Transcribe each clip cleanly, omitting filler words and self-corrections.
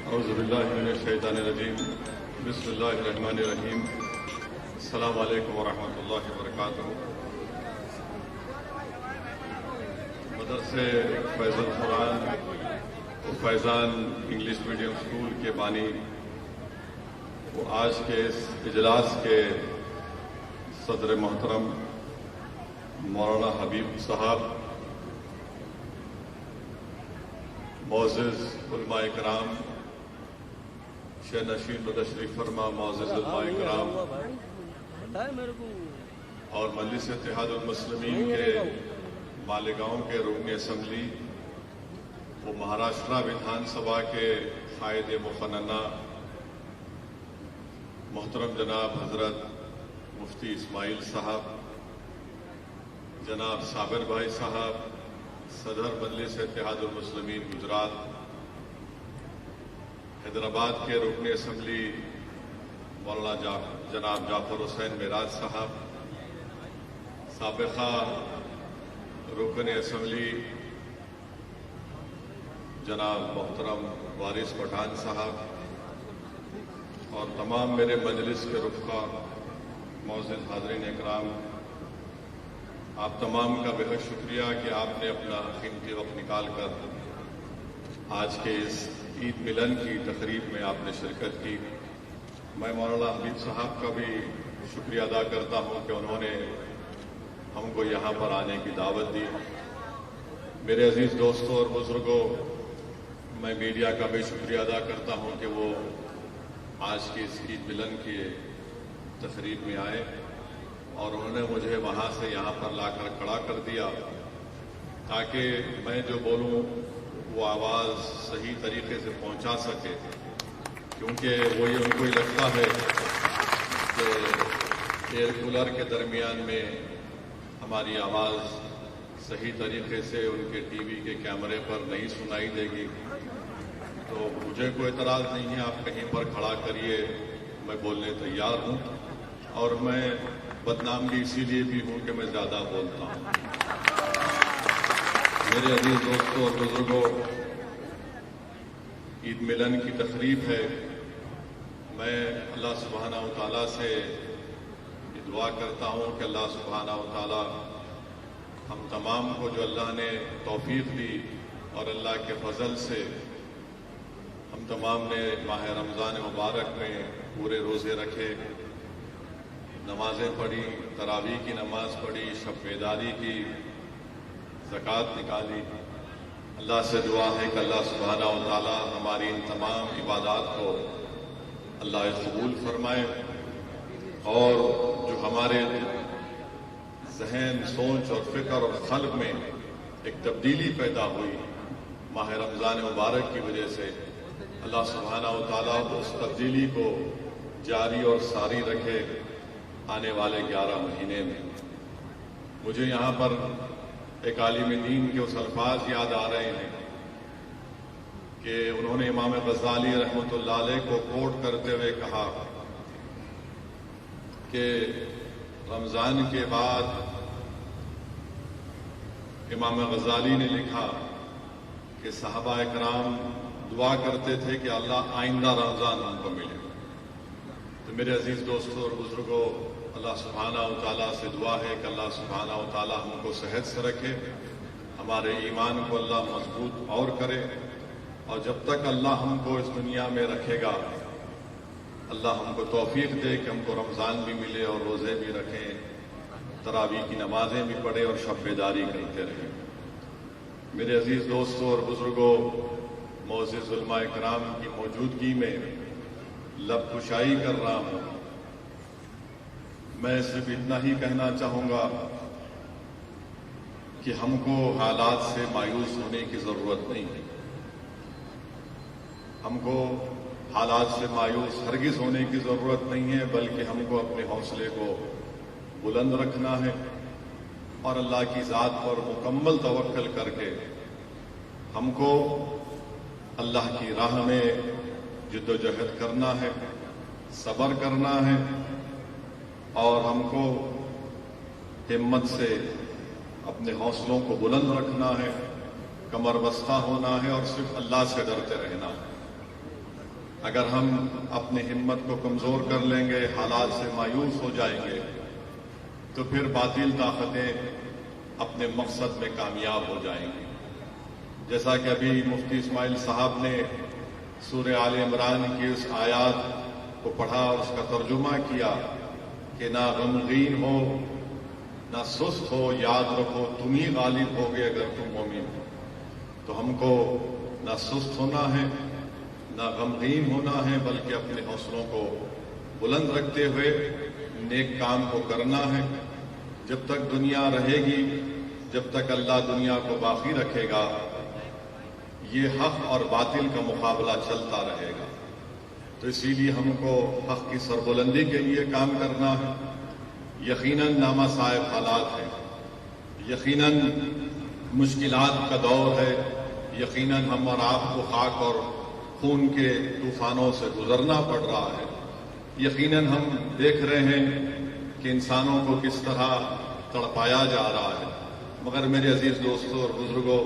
اعوذ باللہ من الشیطان الرجیم بسم اللہ الرحمن الرحیم السلام علیکم ورحمۃ اللہ وبرکاتہ۔ مدرسے فیض القرآن و فیضان انگلش میڈیم اسکول کے بانی وہ آج کے اس اجلاس کے صدر محترم مولانا حبیب صاحب، معزز علماء کرام، شہ نشین و تشریف فرما معزز علماء کرام اور مجلس اتحاد المسلمین کے مالیگاؤں کے رکن اسمبلی و مہاراشٹرا ودھان سبھا کے قائد مقننہ محترم جناب حضرت مفتی اسماعیل صاحب، جناب صابر بھائی صاحب، صدر مجلس اتحاد المسلمین گجرات، حیدرآباد کے رکن اسمبلی مولانا جناب جعفر حسین معراج صاحب، سابقہ رکن اسمبلی جناب محترم وارث پٹھان صاحب اور تمام میرے مجلس کے رفقا، معزز حاضرین اکرام، آپ تمام کا بہت شکریہ کہ آپ نے اپنا قیمتی وقت نکال کر آج کے اس عید ملن کی تقریب میں آپ نے شرکت کی۔ میں مولانا حبیب صاحب کا بھی شکریہ ادا کرتا ہوں کہ انہوں نے ہم کو یہاں پر آنے کی دعوت دی۔ میرے عزیز دوستوں اور بزرگوں، میں میڈیا کا بھی شکریہ ادا کرتا ہوں کہ وہ آج کی اس عید ملن کی تقریب میں آئے اور انہوں نے مجھے وہاں سے یہاں پر لا کر کھڑا کر دیا تاکہ میں جو بولوں وہ آواز صحیح طریقے سے پہنچا سکے، کیونکہ وہی ان کو ہی لگتا ہے کہ ایئر کولر کے درمیان میں ہماری آواز صحیح طریقے سے ان کے ٹی وی کے کیمرے پر نہیں سنائی دے گی۔ تو مجھے کوئی اعتراض نہیں ہے، آپ کہیں پر کھڑا کریے، میں بولنے تیار ہوں، اور میں بدنام بھی اسی لیے بھی ہوں کہ میں زیادہ بولتا ہوں۔ میرے عزیز دوستوں اور بزرگوں، عید ملن کی تقریب ہے۔ میں اللہ سبحانہ و تعالیٰ سے یہ دعا کرتا ہوں کہ اللہ سبحانہ و تعالیٰ ہم تمام کو جو اللہ نے توفیق دی اور اللہ کے فضل سے ہم تمام نے ماہ رمضان مبارک میں پورے روزے رکھے، نمازیں پڑھی، تراویح کی نماز پڑھی، شب بیداری کی، زکوٰۃ نکالی۔ اللہ سے دعا ہے کہ اللہ سبحانہ و تعالی ہماری ان تمام عبادات کو اللہ قبول فرمائے، اور جو ہمارے ذہن، سوچ اور فکر اور قلب میں ایک تبدیلی پیدا ہوئی ماہ رمضان مبارک کی وجہ سے، اللہ سبحانہ و تعالیٰ اس تبدیلی کو جاری اور ساری رکھے آنے والے 11 مہینے میں۔ مجھے یہاں پر ایک عالم دین کے اس الفاظ یاد آ رہے ہیں کہ انہوں نے امام غزالی رحمۃ اللہ علیہ کو کوٹ کرتے ہوئے کہا کہ رمضان کے بعد امام غزالی نے لکھا کہ صحابہ اکرام دعا کرتے تھے کہ اللہ آئندہ رمضان ہم کو ملے۔ تو میرے عزیز دوستوں اور بزرگوں، اللہ سبحانہ و تعالیٰ سے دعا ہے کہ اللہ سبحانہ و تعالیٰ ہم کو صحت سے رکھے، ہمارے ایمان کو اللہ مضبوط اور کرے، اور جب تک اللہ ہم کو اس دنیا میں رکھے گا، اللہ ہم کو توفیق دے کہ ہم کو رمضان بھی ملے اور روزے بھی رکھیں، تراویح کی نمازیں بھی پڑھیں اور شب بیداری کرتے رہیں۔ میرے عزیز دوستوں اور بزرگوں، معزز علماء کرام کی موجودگی میں لب کشائی کر رہا ہوں۔ میں صرف اتنا ہی کہنا چاہوں گا کہ ہم کو حالات سے مایوس ہونے کی ضرورت نہیں ہے، ہم کو حالات سے مایوس ہرگز ہونے کی ضرورت نہیں ہے، بلکہ ہم کو اپنے حوصلے کو بلند رکھنا ہے اور اللہ کی ذات پر مکمل توکل کر کے ہم کو اللہ کی راہ میں جد و جہد کرنا ہے، صبر کرنا ہے، اور ہم کو ہمت سے اپنے حوصلوں کو بلند رکھنا ہے، کمر بستہ ہونا ہے اور صرف اللہ سے ڈرتے رہنا ہے۔ اگر ہم اپنی ہمت کو کمزور کر لیں گے، حالات سے مایوس ہو جائیں گے، تو پھر باطل طاقتیں اپنے مقصد میں کامیاب ہو جائیں گی۔ جیسا کہ ابھی مفتی اسماعیل صاحب نے سورہ آل عمران کی اس آیات کو پڑھا اور اس کا ترجمہ کیا کہ نہ غمگین ہو نہ سست ہو، یاد رکھو تم ہی غالب ہوگے اگر تم مومن ہو۔ تو ہم کو نہ سست ہونا ہے نہ غمگین ہونا ہے، بلکہ اپنے حوصلوں کو بلند رکھتے ہوئے نیک کام کو کرنا ہے۔ جب تک دنیا رہے گی، جب تک اللہ دنیا کو باقی رکھے گا، یہ حق اور باطل کا مقابلہ چلتا رہے گا۔ تو اسی لیے ہم کو حق کی سربلندی کے لیے کام کرنا ہے۔ یقیناً نامصائب حالات ہیں، یقیناً مشکلات کا دور ہے، یقیناً ہم اور آپ کو خاک اور خون کے طوفانوں سے گزرنا پڑ رہا ہے۔ یقیناً ہم دیکھ رہے ہیں کہ انسانوں کو کس طرح تڑپایا جا رہا ہے، مگر میرے عزیز دوستوں اور بزرگوں،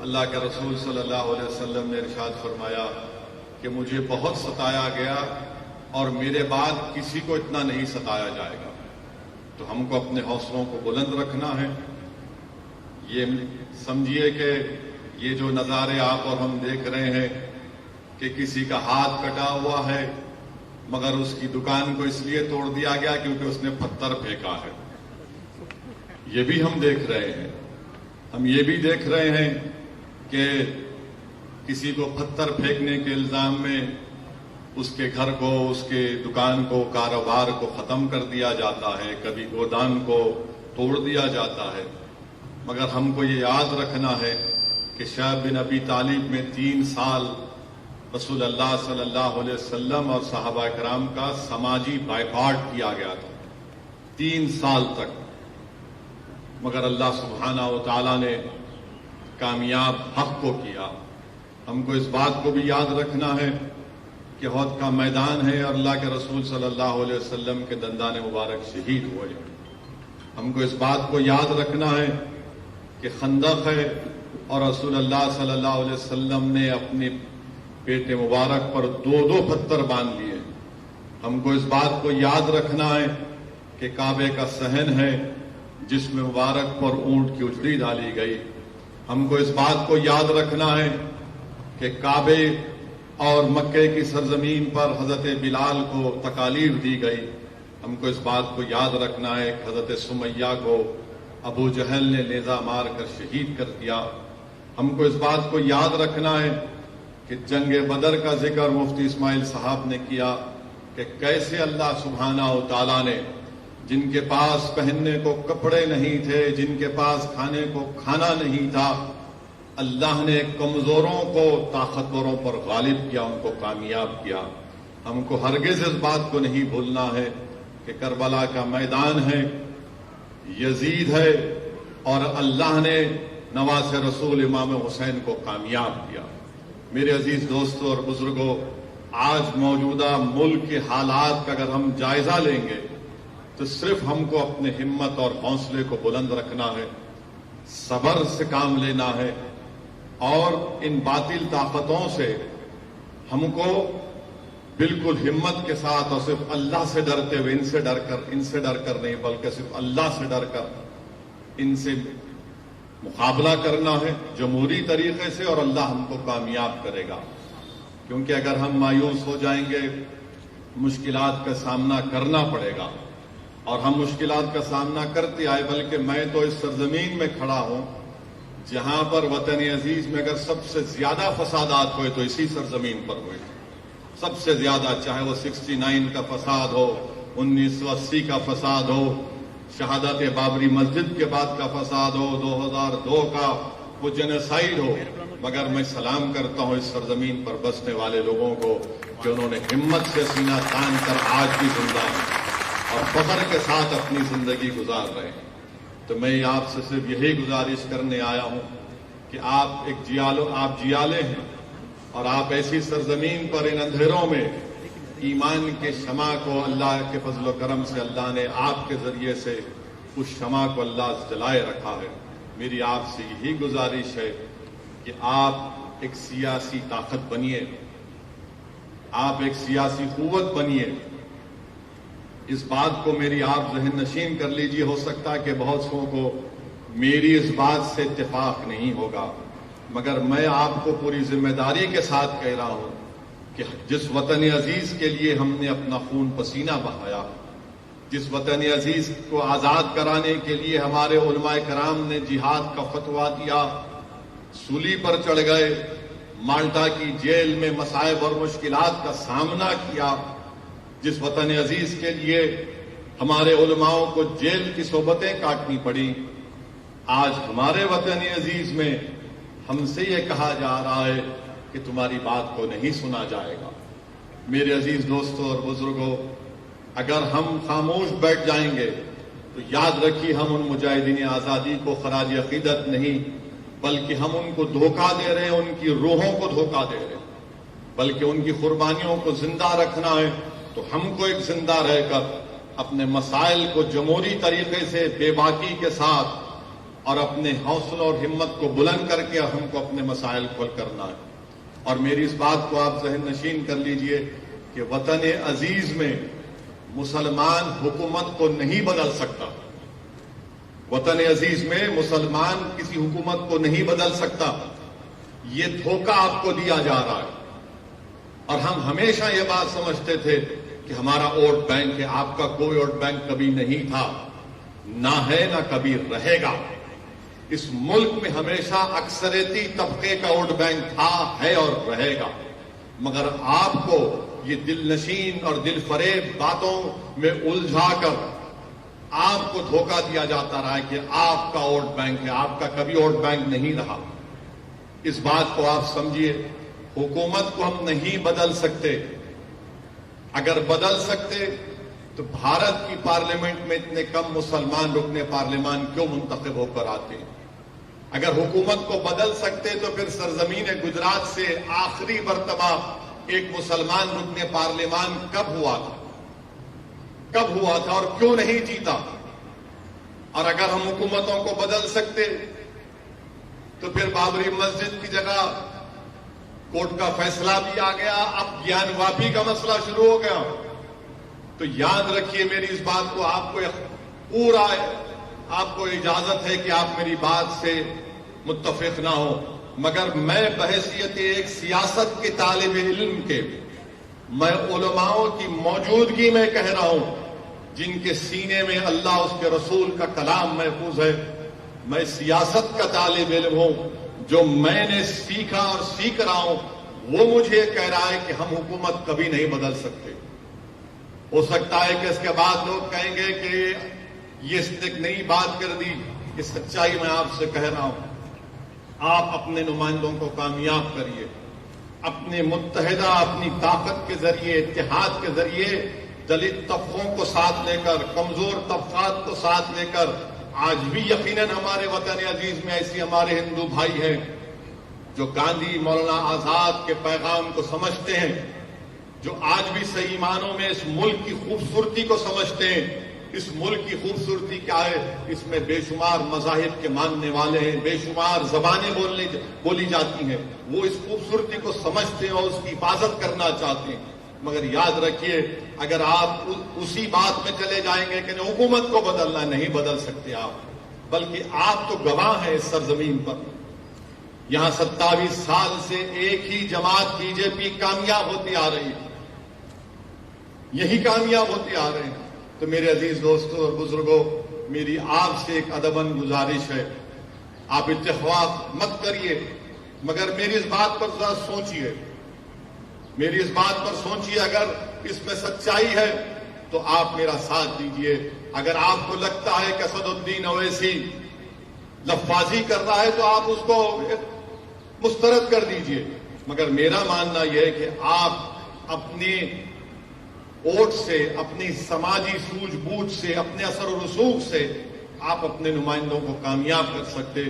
اللہ کے رسول صلی اللہ علیہ وسلم نے ارشاد فرمایا کہ مجھے بہت ستایا گیا اور میرے بعد کسی کو اتنا نہیں ستایا جائے گا۔ تو ہم کو اپنے حوصلوں کو بلند رکھنا ہے۔ یہ سمجھیے کہ یہ جو نظارے آپ اور ہم دیکھ رہے ہیں کہ کسی کا ہاتھ کٹا ہوا ہے مگر اس کی دکان کو اس لیے توڑ دیا گیا کیونکہ اس نے پتھر پھینکا ہے، یہ بھی ہم دیکھ رہے ہیں۔ ہم یہ بھی دیکھ رہے ہیں کہ کسی کو پتھر پھینکنے کے الزام میں اس کے گھر کو، اس کے دکان کو، کاروبار کو ختم کر دیا جاتا ہے، کبھی گودام کو توڑ دیا جاتا ہے۔ مگر ہم کو یہ یاد رکھنا ہے کہ شعیب بن ابی طالب میں 3 سال رسول اللہ صلی اللہ علیہ وسلم اور صحابہ کرام کا سماجی بائیکاٹ کیا گیا تھا، 3 سال تک، مگر اللہ سبحانہ و تعالی نے کامیاب حق کو کیا۔ ہم کو اس بات کو بھی یاد رکھنا ہے کہ احد کا میدان ہے اور اللہ کے رسول صلی اللہ علیہ وسلم کے دندان مبارک شہید ہوئے۔ ہم کو اس بات کو یاد رکھنا ہے کہ خندق ہے اور رسول اللہ صلی اللہ علیہ وسلم نے اپنے پیٹ مبارک پر 2 پتھر باندھ لیے۔ ہم کو اس بات کو یاد رکھنا ہے کہ کعبے کا صحن ہے جس میں مبارک پر اونٹ کی اجڑی ڈالی گئی۔ ہم کو اس بات کو یاد رکھنا ہے کہ کعبے اور مکے کی سرزمین پر حضرت بلال کو تکالیف دی گئی۔ ہم کو اس بات کو یاد رکھنا ہے کہ حضرت سمیہ کو ابو جہل نے نیزہ مار کر شہید کر دیا۔ ہم کو اس بات کو یاد رکھنا ہے کہ جنگ بدر کا ذکر مفتی اسماعیل صاحب نے کیا کہ کیسے اللہ سبحانہ و تعالیٰ نے جن کے پاس پہننے کو کپڑے نہیں تھے، جن کے پاس کھانے کو کھانا نہیں تھا، اللہ نے کمزوروں کو طاقتوروں پر غالب کیا، ان کو کامیاب کیا۔ ہم کو ہرگز اس بات کو نہیں بھولنا ہے کہ کربلا کا میدان ہے، یزید ہے، اور اللہ نے نواز رسول امام حسین کو کامیاب کیا۔ میرے عزیز دوستوں اور بزرگوں، آج موجودہ ملک کے حالات کا اگر ہم جائزہ لیں گے تو صرف ہم کو اپنے ہمت اور حوصلے کو بلند رکھنا ہے، صبر سے کام لینا ہے، اور ان باطل طاقتوں سے ہم کو بالکل ہمت کے ساتھ اور صرف اللہ سے ڈرتے ہوئے، ان سے ڈر کر نہیں بلکہ صرف اللہ سے ڈر کر ان سے مقابلہ کرنا ہے جمہوری طریقے سے، اور اللہ ہم کو کامیاب کرے گا۔ کیونکہ اگر ہم مایوس ہو جائیں گے، مشکلات کا سامنا کرنا پڑے گا، اور ہم مشکلات کا سامنا کرتے آئے، بلکہ میں تو اس سرزمین میں کھڑا ہوں جہاں پر وطن عزیز میں اگر سب سے زیادہ فسادات ہوئے تو اسی سرزمین پر ہوئے، سب سے زیادہ، چاہے وہ 69 کا فساد ہو، 1980 کا فساد ہو، شہادت بابری مسجد کے بعد کا فساد ہو، 2002 کا وہ جنوسائیڈ ہو، مگر میں سلام کرتا ہوں اس سرزمین پر بسنے والے لوگوں کو کہ انہوں نے ہمت سے سینہ تان کر آج بھی زندہ ہیں اور فخر کے ساتھ اپنی زندگی گزار رہے ہیں۔ تو میں آپ سے صرف یہی گزارش کرنے آیا ہوں کہ آپ جیالے ہیں، اور آپ ایسی سرزمین پر ان اندھیروں میں ایمان کے شمع کو اللہ کے فضل و کرم سے اللہ نے آپ کے ذریعے سے اس شمع کو اللہ جلائے رکھا ہے۔ میری آپ سے یہی گزارش ہے کہ آپ ایک سیاسی طاقت بنیے، آپ ایک سیاسی قوت بنیے. اس بات کو میری آپ ذہن نشین کر لیجیے. ہو سکتا ہے کہ بہت سو کو میری اس بات سے اتفاق نہیں ہوگا، مگر میں آپ کو پوری ذمہ داری کے ساتھ کہہ رہا ہوں کہ جس وطن عزیز کے لیے ہم نے اپنا خون پسینہ بہایا، جس وطن عزیز کو آزاد کرانے کے لیے ہمارے علماء کرام نے جہاد کا فتویٰ دیا، سولی پر چڑھ گئے، مالٹا کی جیل میں مصائب اور مشکلات کا سامنا کیا، جس وطن عزیز کے لیے ہمارے علماؤں کو جیل کی صحبتیں کاٹنی پڑی، آج ہمارے وطن عزیز میں ہم سے یہ کہا جا رہا ہے کہ تمہاری بات کو نہیں سنا جائے گا. میرے عزیز دوستوں اور بزرگوں، اگر ہم خاموش بیٹھ جائیں گے تو یاد رکھیے ہم ان مجاہدین آزادی کو خراج عقیدت نہیں بلکہ ہم ان کو دھوکہ دے رہے ہیں، ان کی روحوں کو دھوکہ دے رہے ہیں، بلکہ ان کی قربانیوں کو زندہ رکھنا ہے. تو ہم کو ایک زندہ رہ کر اپنے مسائل کو جمہوری طریقے سے بے باکی کے ساتھ اور اپنے حوصلہ اور ہمت کو بلند کر کے ہم کو اپنے مسائل کو حل کرنا ہے. اور میری اس بات کو آپ ذہن نشین کر لیجئے کہ وطن عزیز میں مسلمان حکومت کو نہیں بدل سکتا. وطن عزیز میں مسلمان کسی حکومت کو نہیں بدل سکتا. یہ دھوکہ آپ کو دیا جا رہا ہے. اور ہم ہمیشہ یہ بات سمجھتے تھے کہ ہمارا ووٹ بینک ہے. آپ کا کوئی ووٹ بینک کبھی نہیں تھا، نہ ہے، نہ کبھی رہے گا. اس ملک میں ہمیشہ اکثریتی طبقے کا ووٹ بینک تھا، ہے اور رہے گا. مگر آپ کو یہ دل نشین اور دل فریب باتوں میں الجھا کر آپ کو دھوکہ دیا جاتا رہا ہے کہ آپ کا ووٹ بینک ہے. آپ کا کبھی ووٹ بینک نہیں رہا. اس بات کو آپ سمجھیے. حکومت کو ہم نہیں بدل سکتے. اگر بدل سکتے تو بھارت کی پارلیمنٹ میں اتنے کم مسلمان رکن پارلیمان کیوں منتخب ہو کر آتے ہیں؟ اگر حکومت کو بدل سکتے تو پھر سرزمین گجرات سے آخری مرتبہ ایک مسلمان رکن پارلیمان کب ہوا تھا؟ کب ہوا تھا اور کیوں نہیں جیتا؟ اور اگر ہم حکومتوں کو بدل سکتے تو پھر بابری مسجد کی جگہ کورٹ کا فیصلہ بھی آ گیا، اب گیان واپی کا مسئلہ شروع ہو گیا. تو یاد رکھیے میری اس بات کو، آپ کو پورا آپ کو اجازت ہے کہ آپ میری بات سے متفق نہ ہو، مگر میں بحیثیت ایک سیاست کے طالب علم کے، میں علماؤں کی موجودگی میں کہہ رہا ہوں جن کے سینے میں اللہ اس کے رسول کا کلام محفوظ ہے. میں سیاست کا طالب علم ہوں. جو میں نے سیکھا اور سیکھ رہا ہوں وہ مجھے کہہ رہا ہے کہ ہم حکومت کبھی نہیں بدل سکتے. ہو سکتا ہے کہ اس کے بعد لوگ کہیں گے کہ یہ اس نے ایک نئی بات کر دی. یہ سچائی میں آپ سے کہہ رہا ہوں. آپ اپنے نمائندوں کو کامیاب کریے، اپنے متحدہ اپنی طاقت کے ذریعے، اتحاد کے ذریعے دلت طبقوں کو ساتھ لے کر، کمزور طبقات کو ساتھ لے کر. آج بھی یقیناً ہمارے وطن عزیز میں ایسی ہمارے ہندو بھائی ہیں جو گاندھی مولانا آزاد کے پیغام کو سمجھتے ہیں، جو آج بھی صحیح معنوں میں اس ملک کی خوبصورتی کو سمجھتے ہیں. اس ملک کی خوبصورتی کیا ہے؟ اس میں بے شمار مذاہب کے ماننے والے ہیں، بے شمار زبانیں بولی جاتی ہیں. وہ اس خوبصورتی کو سمجھتے ہیں اور اس کی حفاظت کرنا چاہتے ہیں. مگر یاد رکھیے اگر آپ اسی بات میں چلے جائیں گے کہ حکومت کو بدلنا، نہیں بدل سکتے آپ، بلکہ آپ تو گواہ ہیں اس سرزمین پر. یہاں 27 سال سے ایک ہی جماعت بی جے پی کامیاب ہوتی آ رہی ہے، یہی کامیاب ہوتی آ رہے ہیں. تو میرے عزیز دوستوں اور بزرگوں، میری آپ سے ایک ادباً گزارش ہے، آپ اتفاق مت کریے، مگر میری اس بات پر ذرا سوچیے. میری اس بات پر سوچیے. اگر اس میں سچائی ہے تو آپ میرا ساتھ دیجئے. اگر آپ کو لگتا ہے کہ اسد الدین اویسی لفاظی کر رہا ہے تو آپ اس کو مسترد کر دیجئے. مگر میرا ماننا یہ ہے کہ آپ اپنے ووٹ سے، اپنی سماجی سوجھ بوجھ سے، اپنے اثر و رسوخ سے آپ اپنے نمائندوں کو کامیاب کر سکتے.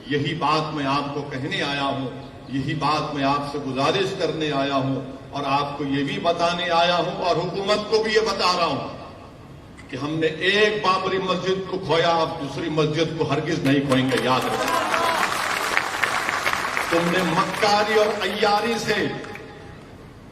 یہی بات میں آپ کو کہنے آیا ہوں، یہی بات میں آپ سے گزارش کرنے آیا ہوں، اور آپ کو یہ بھی بتانے آیا ہوں اور حکومت کو بھی یہ بتا رہا ہوں کہ ہم نے ایک بابری مسجد کو کھویا، اب دوسری مسجد کو ہرگز نہیں کھوئیں گے. یاد رکھیں، تم نے مکاری اور عیاری سے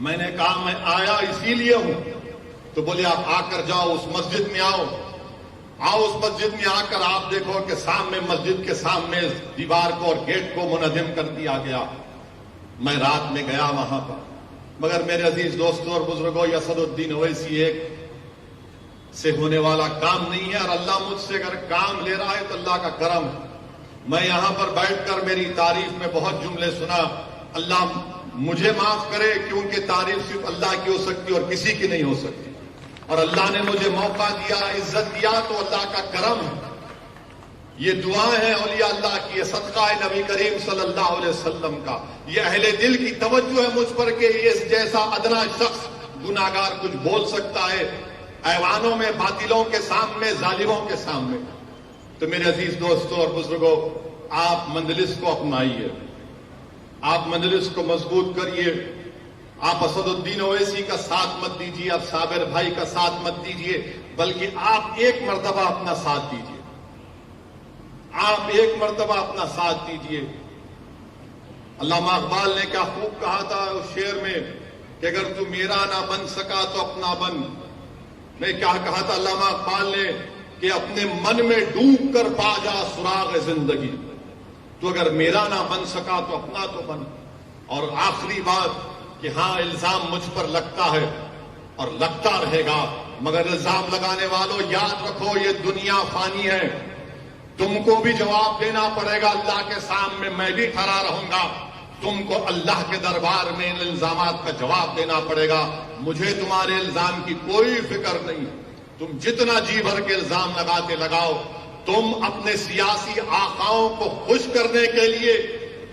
میں نے کہا میں آیا اسی لیے ہوں. تو بولے آپ آ کر جاؤ, اس مسجد میں آؤ اس مسجد میں آ کر آپ دیکھو کہ سامنے مسجد کے سامنے دیوار کو اور گیٹ کو منہدم کر دیا گیا. میں رات میں گیا وہاں پر, مگر میرے عزیز دوستوں اور بزرگوں, یہ اسد الدین اویسی ایک سے ہونے والا کام نہیں ہے, اور اللہ مجھ سے اگر کام لے رہا ہے تو اللہ کا کرم ہے. میں یہاں پر بیٹھ کر میری تعریف میں بہت جملے سنا. اللہ مجھے معاف کرے, کیونکہ تعریف صرف اللہ کی ہو سکتی اور کسی کی نہیں ہو سکتی. اور اللہ نے مجھے موقع دیا, عزت دیا, تو اللہ کا کرم ہے. یہ دعائیں ہیں اولیاء اللہ کی, یہ صدقہ ہے نبی کریم صلی اللہ علیہ وسلم کا. یہ اہل دل کی توجہ ہے مجھ پر کہ اس جیسا ادنا شخص گناہگار کچھ بول سکتا ہے ایوانوں میں, باطلوں کے سامنے, ظالموں کے سامنے. تو میرے عزیز دوستوں اور بزرگوں, آپ مجلس کو اپنائیے, آپ مجلس کو مضبوط کریے. آپ اسد الدین اویسی کا ساتھ مت دیجیے, آپ صابر بھائی کا ساتھ مت دیجیے, بلکہ آپ ایک مرتبہ اپنا ساتھ دیجیے. آپ ایک مرتبہ اپنا ساتھ دیجیے. علامہ اقبال نے کیا خوب کہا تھا اس شعر میں کہ اگر تو میرا نہ بن سکا تو اپنا بن. میں کیا کہا تھا علامہ اقبال نے کہ اپنے من میں ڈوب کر پا جا سراغ زندگی. تو اگر میرا نہ بن سکا تو اپنا تو بن. اور آخری بات کہ ہاں الزام مجھ پر لگتا ہے اور لگتا رہے گا, مگر الزام لگانے والوں یاد رکھو یہ دنیا فانی ہے. تم کو بھی جواب دینا پڑے گا اللہ کے سامنے, میں بھی کھڑا رہوں گا. تم کو اللہ کے دربار میں ان الزامات کا جواب دینا پڑے گا. مجھے تمہارے الزام کی کوئی فکر نہیں. تم جتنا جی بھر کے الزام لگاتے لگاؤ. تم اپنے سیاسی آقاؤں کو خوش کرنے کے لیے,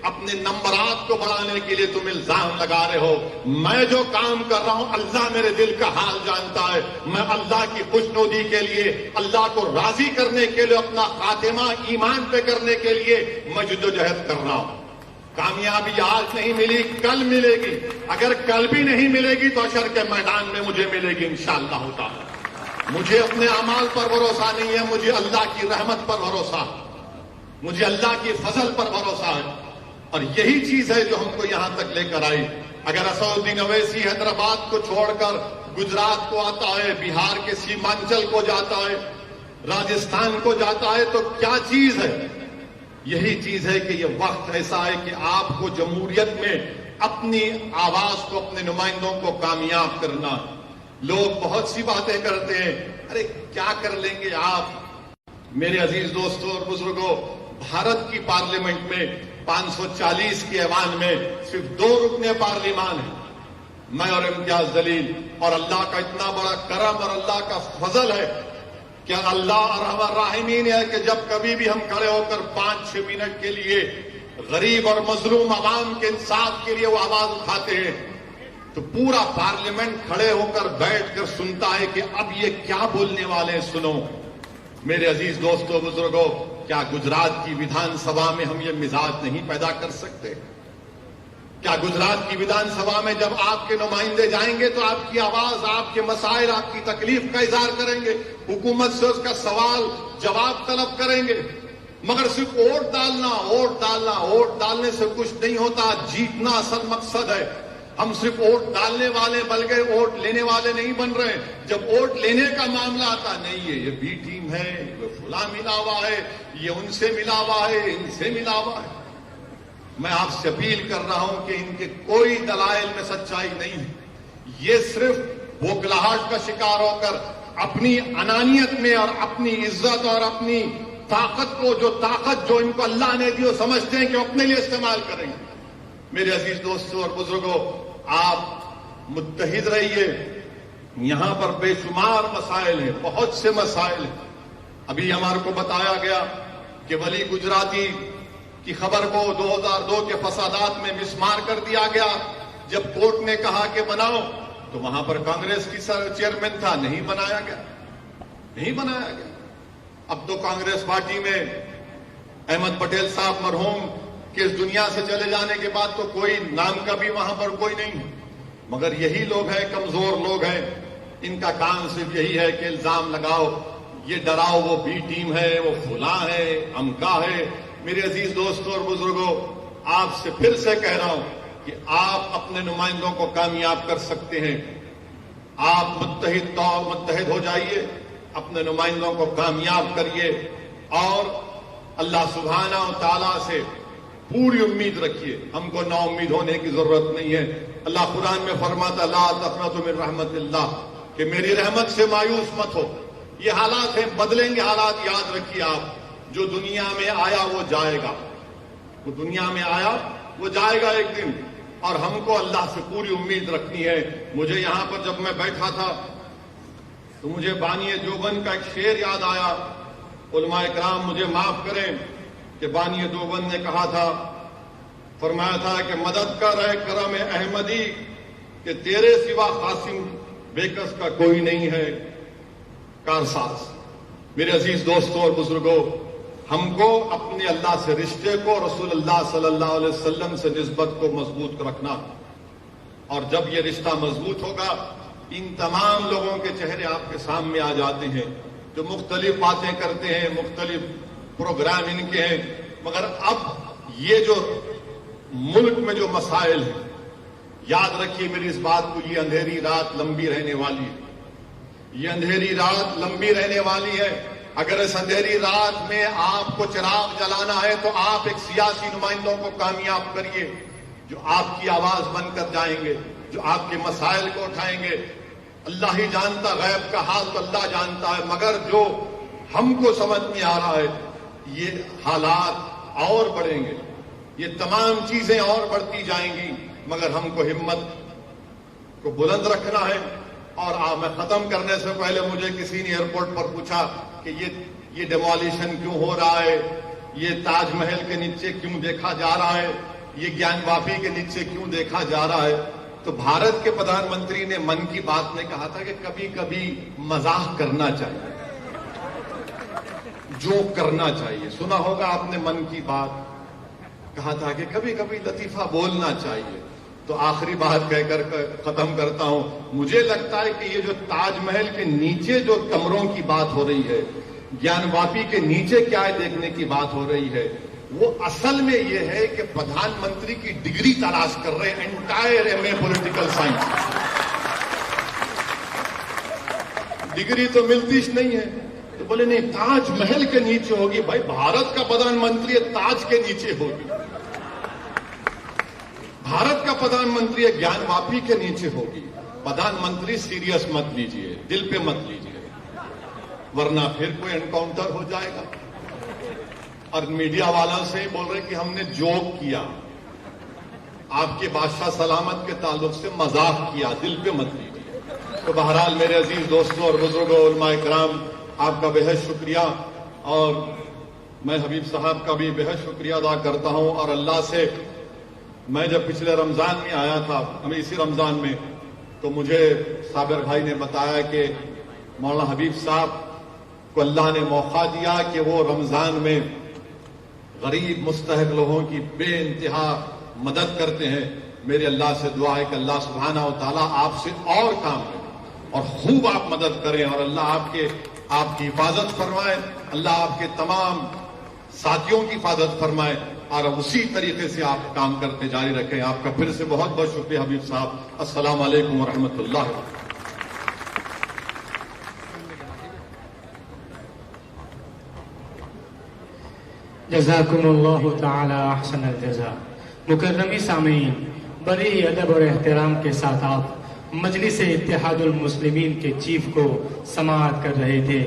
اپنے نمبرات کو بڑھانے کے لیے تم الزام لگا رہے ہو. میں جو کام کر رہا ہوں اللہ میرے دل کا حال جانتا ہے. میں اللہ کی خوشنودی کے لیے, اللہ کو راضی کرنے کے لیے, اپنا خاتمہ ایمان پہ کرنے کے لیے میں جدوجہد کر رہا ہوں. کامیابی آج نہیں ملی, کل ملے گی. اگر کل بھی نہیں ملے گی تو حشر کے میدان میں مجھے ملے گی انشاءاللہ تعالی. مجھے اپنے اعمال پر بھروسہ نہیں ہے, مجھے اللہ کی رحمت پر بھروسہ, مجھے اللہ کی فضل پر بھروسہ ہے. اور یہی چیز ہے جو ہم کو یہاں تک لے کر آئی. اگر اسد الدین اویسی حیدرآباد کو چھوڑ کر گجرات کو آتا ہے, بہار کے سیمانچل کو جاتا ہے, راجستھان کو جاتا ہے, تو کیا چیز ہے؟ یہی چیز ہے کہ یہ وقت ایسا ہے کہ آپ کو جمہوریت میں اپنی آواز کو, اپنے نمائندوں کو کامیاب کرنا. لوگ بہت سی باتیں کرتے ہیں, ارے کیا کر لیں گے آپ. میرے عزیز دوستوں اور بزرگوں, بھارت کی پارلیمنٹ میں 540 کے ایوان میں صرف 2 رکن پارلیمان ہیں, میں اور امتیاز جلیل. اور اللہ کا اتنا بڑا کرم اور اللہ کا فضل ہے کہ اللہ ارحم الراحمین ہے کہ جب کبھی بھی ہم کھڑے ہو کر 5-6 منٹ کے لیے غریب اور مظلوم عوام کے انصاف کے لیے وہ آواز اٹھاتے ہیں, تو پورا پارلیمنٹ کھڑے ہو کر بیٹھ کر سنتا ہے کہ اب یہ کیا بولنے والے ہیں, سنو. میرے عزیز دوستوں بزرگوں, کیا گجرات کی ودھان سبھا میں ہم یہ مزاج نہیں پیدا کر سکتے؟ کیا گجرات کی ودھان سبھا میں جب آپ کے نمائندے جائیں گے تو آپ کی آواز, آپ کے مسائل, آپ کی تکلیف کا اظہار کریں گے, حکومت سے اس کا سوال جواب طلب کریں گے. مگر صرف ووٹ ڈالنا, ووٹ ڈالنا, ووٹ ڈالنے سے کچھ نہیں ہوتا. جیتنا اصل مقصد ہے. ہم صرف ووٹ ڈالنے والے بلکہ ووٹ لینے والے نہیں بن رہے. جب ووٹ لینے کا معاملہ آتا, نہیں ہے یہ بی ٹیم ہے, یہ فلاں ملا ہوا ہے, یہ ان سے ملا ہوا ہے, ان سے ملا ہوا ہے. میں آپ سے اپیل کر رہا ہوں کہ ان کے کوئی دلائل میں سچائی نہیں ہے. یہ صرف بوکھلاہٹ کا شکار ہو کر اپنی انانیت میں اور اپنی عزت اور اپنی طاقت کو, جو طاقت جو ان کو اللہ نے دی, وہ سمجھتے ہیں کہ اپنے لیے استعمال کریں گے. میرے عزیز دوستوں اور بزرگوں, آپ متحد رہیے. یہاں پر بے شمار مسائل ہیں, بہت سے مسائل ہیں. ابھی ہمارے کو بتایا گیا کہ ولی گجراتی کی خبر کو 2002 کے فسادات میں مسمار کر دیا گیا. جب کورٹ نے کہا کہ بناؤ تو وہاں پر کانگریس کی چیئرمین تھا, نہیں بنایا گیا, نہیں بنایا گیا. اب تو کانگریس پارٹی میں احمد پٹیل صاحب مرحوم کہ اس دنیا سے چلے جانے کے بعد تو کوئی نام کا بھی وہاں پر کوئی نہیں. مگر یہی لوگ ہیں, کمزور لوگ ہیں, ان کا کام صرف یہی ہے کہ الزام لگاؤ, یہ ڈراؤ, وہ بی ٹیم ہے, وہ فلاں ہے, امکا ہے. میرے عزیز دوستوں اور بزرگوں, آپ سے پھر سے کہہ رہا ہوں کہ آپ اپنے نمائندوں کو کامیاب کر سکتے ہیں. آپ متحد ہو جائیے، اپنے نمائندوں کو کامیاب کریے اور اللہ سبحانہ و تعالیٰ سے پوری امید رکھیے. ہم کو نا امید ہونے کی ضرورت نہیں ہے. اللہ قرآن میں فرماتا لا تقنطوا من رحمت اللہ، کہ میری رحمت سے مایوس مت ہو. یہ حالات ہیں، بدلیں گے حالات. یاد رکھیے آپ، جو دنیا میں آیا وہ جائے گا. وہ دنیا میں آیا وہ جائے گا ایک دن، اور ہم کو اللہ سے پوری امید رکھنی ہے. مجھے یہاں پر جب میں بیٹھا تھا تو مجھے بانی دیوبند کا ایک شعر یاد آیا. علماء کرام مجھے معاف کریں کہ بانی دیوبند نے کہا تھا، فرمایا تھا کہ مدد کر اے کرم احمدی، کہ تیرے سوا قاسم بیکس کا کوئی نہیں ہے کارساز. میرے عزیز دوستوں اور بزرگوں، ہم کو اپنے اللہ سے رشتے کو رسول اللہ صلی اللہ علیہ وسلم سے نسبت کو مضبوط رکھنا. اور جب یہ رشتہ مضبوط ہوگا، ان تمام لوگوں کے چہرے آپ کے سامنے آ جاتے ہیں جو مختلف باتیں کرتے ہیں، مختلف پروگرام ان کے ہیں، مگر اب یہ جو ملک میں جو مسائل ہیں، یاد رکھیے میری اس بات کو، یہ اندھیری رات لمبی رہنے والی ہے. یہ اندھیری رات لمبی رہنے والی ہے. اگر اس اندھیری رات میں آپ کو چراغ جلانا ہے تو آپ ایک سیاسی نمائندوں کو کامیاب کریے جو آپ کی آواز بن کر جائیں گے، جو آپ کے مسائل کو اٹھائیں گے. اللہ ہی جانتا، غیب کا حال تو اللہ جانتا ہے، مگر جو ہم کو سمجھ میں آ رہا ہے، یہ حالات اور بڑھیں گے، یہ تمام چیزیں اور بڑھتی جائیں گی، مگر ہم کو ہمت کو بلند رکھنا ہے. اور میں ختم کرنے سے پہلے مجھے کسی نے ایئرپورٹ پر پوچھا کہ یہ ڈیمولیشن کیوں ہو رہا ہے، یہ تاج محل کے نیچے کیوں دیکھا جا رہا ہے، یہ گیان واپی کے نیچے کیوں دیکھا جا رہا ہے. تو بھارت کے پردھان منتری نے من کی بات میں کہا تھا کہ کبھی کبھی مزاح کرنا چاہیے، جو کرنا چاہیے. سنا ہوگا آپ نے من کی بات، کہا تھا کہ کبھی کبھی لطیفہ بولنا چاہیے. تو آخری بات کہہ کر ختم کرتا ہوں. مجھے لگتا ہے کہ یہ جو تاج محل کے نیچے جو کمروں کی بات ہو رہی ہے، گیان واپی کے نیچے کیا ہے دیکھنے کی بات ہو رہی ہے، وہ اصل میں یہ ہے کہ پردھان منتری کی ڈگری تلاش کر رہے ہیں، entire M A political science. Degree تو ملتی نہیں ہے. تو بولے نہیں، تاج محل کے نیچے ہوگی. بھائی بھارت کا پردھان منتری تاج کے نیچے ہوگی، بھارت کا پردھان منتری گیان واپی کے نیچے ہوگی. پردھان منتری سیریس مت لیجئے، دل پہ مت لیجئے، ورنہ پھر کوئی انکاؤنٹر ہو جائے گا. اور میڈیا والوں سے بول رہے کہ ہم نے جوک کیا، آپ کے بادشاہ سلامت کے تعلق سے مذاق کیا، دل پہ مت لیجئے. تو بہرحال میرے عزیز دوستوں اور بزرگوں، علماء کرام، آپ کا بہت شکریہ. اور میں حبیب صاحب کا بھی بہت شکریہ ادا کرتا ہوں. اور اللہ سے، میں جب پچھلے رمضان میں آیا تھا، ہمیں اسی رمضان میں، تو مجھے صابر بھائی نے بتایا کہ مولانا حبیب صاحب کو اللہ نے موقع دیا کہ وہ رمضان میں غریب مستحق لوگوں کی بے انتہا مدد کرتے ہیں. میرے اللہ سے دعا ہے کہ اللہ سبحانہ و تعالیٰ آپ سے اور کام کرے اور خوب آپ مدد کریں، اور اللہ آپ کی حفاظت فرمائے، اللہ آپ کے تمام ساتھیوں کی حفاظت فرمائے، اور اسی طریقے سے آپ کام کرتے جاری رکھیں. آپ کا پھر سے بہت بہت شکریہ حبیب صاحب. السلام علیکم ورحمۃ اللہ. جزاکم اللہ تعالی احسن الجزاء. مکرمی سامعین، بڑے ادب اور احترام کے ساتھ آپ مجلس اتحاد المسلمین کے چیف کو سماعت کر رہے تھے.